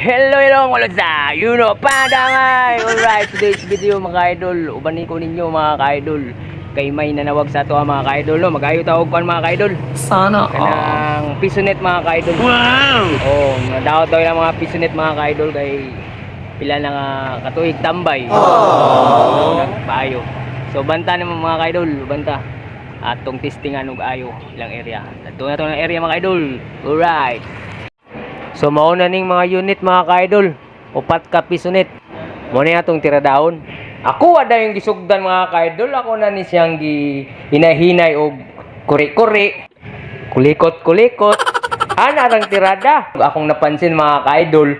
Hello, wala sa Pandangay. Alright, today's video mga idol. Ubanin ko ninyo mga idol. Kay may nanawag sa ato mga idol, no. Magayo tawag kan mga idol. Sana kanang pisonet mga idol. Wow! Oh, nadaot daw yung mga pisonet mga idol kay pila na nga katuig tambay. Nagpayo. So banta naman mga idol, banta. Atong testingan og ayo ilang area. Dito na to ng area mga idol. Alright. So mauna ning mga unit mga ka-idol. Upat ka pisonet. Mo ni atong tiradahon. Ako ada yung gisugdan mga ka-idol. Ako na ni siyang hinahinay og kuri-kuri. Kulikot-kulikot. Ana rang tirada. Akong napansin mga ka-idol,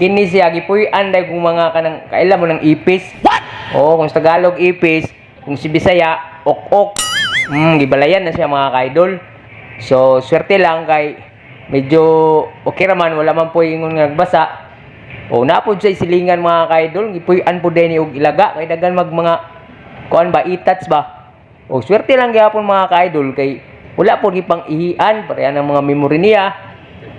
kini siya gipuy-an day kung mga kanang kaila mo ng ipis. What? Oh, kung sa Tagalog ipis, kung si Bisaya ok-ok. Gibalayan na siya mga ka-idol. So swerte lang kay medyo okay raman, wala man po yung nagbasa. O napod sa isilingan mga ka-idol, gipuy-an po din og ilaga kay dagan mag mga kuan ba itats ba. O swerte lang gyapon mga ka-idol kay wala po gipang ihian pareha ng mga memory niya.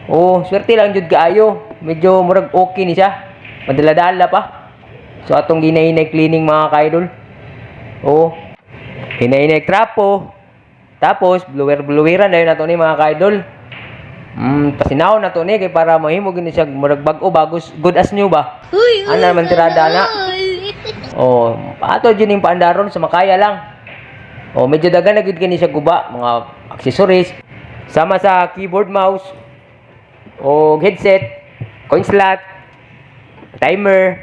O swerte lang jud kaayo, medyo murag okay ni siya. Madala-dala pa. So atong ginahinay cleaning mga ka-idol. O hinahinay trapo. Tapos blower-bloweran dayon nato ni mga ka-idol. Pasinaw na to ni kay para mahimo gini siya murag bag-o bagos good as new ba. Ana man tirada na. Oh, ato jud ning paandaron sa makaya lang. Oh, medyo dagan na gid kini siya guba, mga accessories sama sa keyboard, mouse, o headset, coin slot, timer.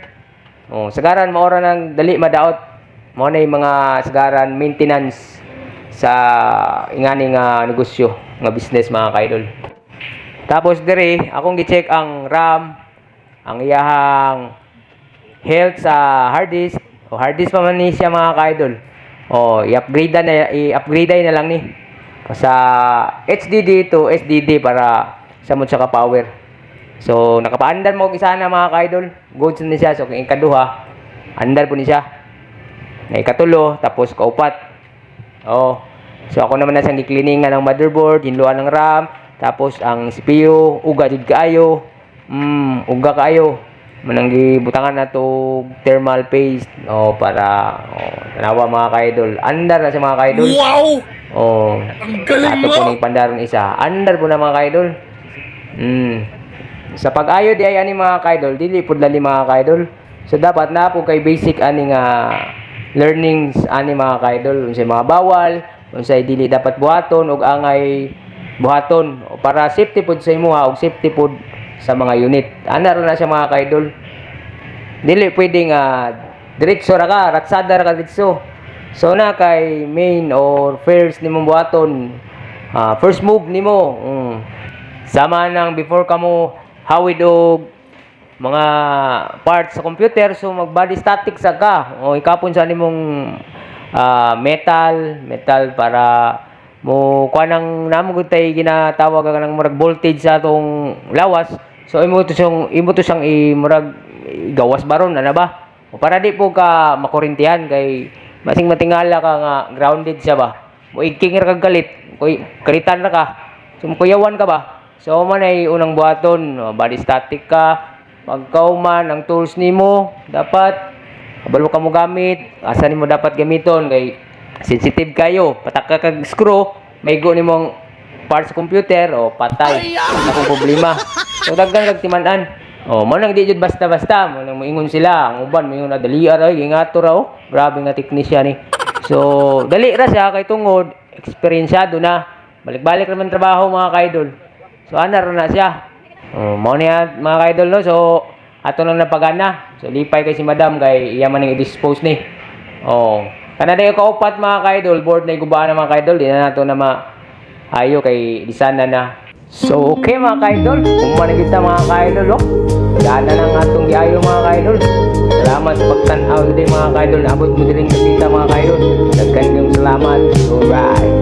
Oh, sagaran maora nang dali madaot. Mao na yung mga sagaran maintenance sa ingani nga negosyo, nga business mga ka-idol. Tapos dire, akong gi-check ang RAM, ang iyahang health sa hard disk. O hard disk pa man ni siya mga ka-idol. O i-upgrade na lang ni sa HDD to SDD para sa mo siya ka-power. So nakapaandar mo isa na mga ka-idol. Goods na siya. So kung ikaduha, andar po ni siya. Na ikatulo, tapos kaupat. Oh. So ako naman na siyang gi-cleaningan ng motherboard, hinluan ng RAM. Tapos ang CPU, uga jud kaayo. Uga kaayo. Manang gibutangan na to thermal paste para tanawa mga ka-idol. Andar na sa mga ka-idol. Wow! Ang galing mo! Ato po ning pandaron isa. Andar po na mga ka-idol. Sa pag-ayo di ay ani mga ka-idol, dili pud lali mga ka-idol. So dapat na po kay basic ani nga learnings ani mga ka-idol. Unsay mga bawal, unsay dili dapat buhaton ug angay buhaton para safety pod sa imuha ug safety pod sa mga unit. Ana ra na siya mga ka-idol. Dili pwedeng diretso ra ka, ratsada ra ka diretso. So na kay main or first nimong buhaton, first move nimo. Sama nang before kamo hawid og mga parts sa computer, so mag body static sa ka. O ikapon sa nimong metal para mo kuanang namo gud tay ginatawag ka ng murag voltage sa atong lawas. So imo to siyang murag gawas baron ana ba? O para di po ka makurintihan kay masing matingala ka nga grounded siya ba. Mo igking ra kag galit, kalitan ra ka. So kuyawan ka ba? So man ay unang buhaton, body static ka. Pagkauman ang tools nimo dapat kabalo ka mo gamit, asa nimo dapat gamiton kay sensitive kayo, patak ka kag screw, may go nimong parts sa computer o patay. Akong problema. So daghan kag timan-an. Mo nang di jud basta-basta, mo nang moingon sila, ang uban moingon na dali ra gingato ra Grabe nga technician ni. So dali ra siya kay tungod eksperyensado na. Balik-balik naman trabaho mga ka-idol. So ana ra na siya. Mo niya mga ka-idol no. So ato nang napagana. So lipay kay si madam kay iya man ning i-dispose ni. Kana dayo kaupat mga ka-idol, board na igubaan na mga ka-idol, di na nato na maayo kay disana na. So okay mga ka-idol, kung manigita mga ka-idol, dana nang atong giayo mga ka-idol. Salamat sa pagtan-aw din mga ka-idol, naabot mo din kapita mga ka-idol. Daghan kayong salamat. Alright.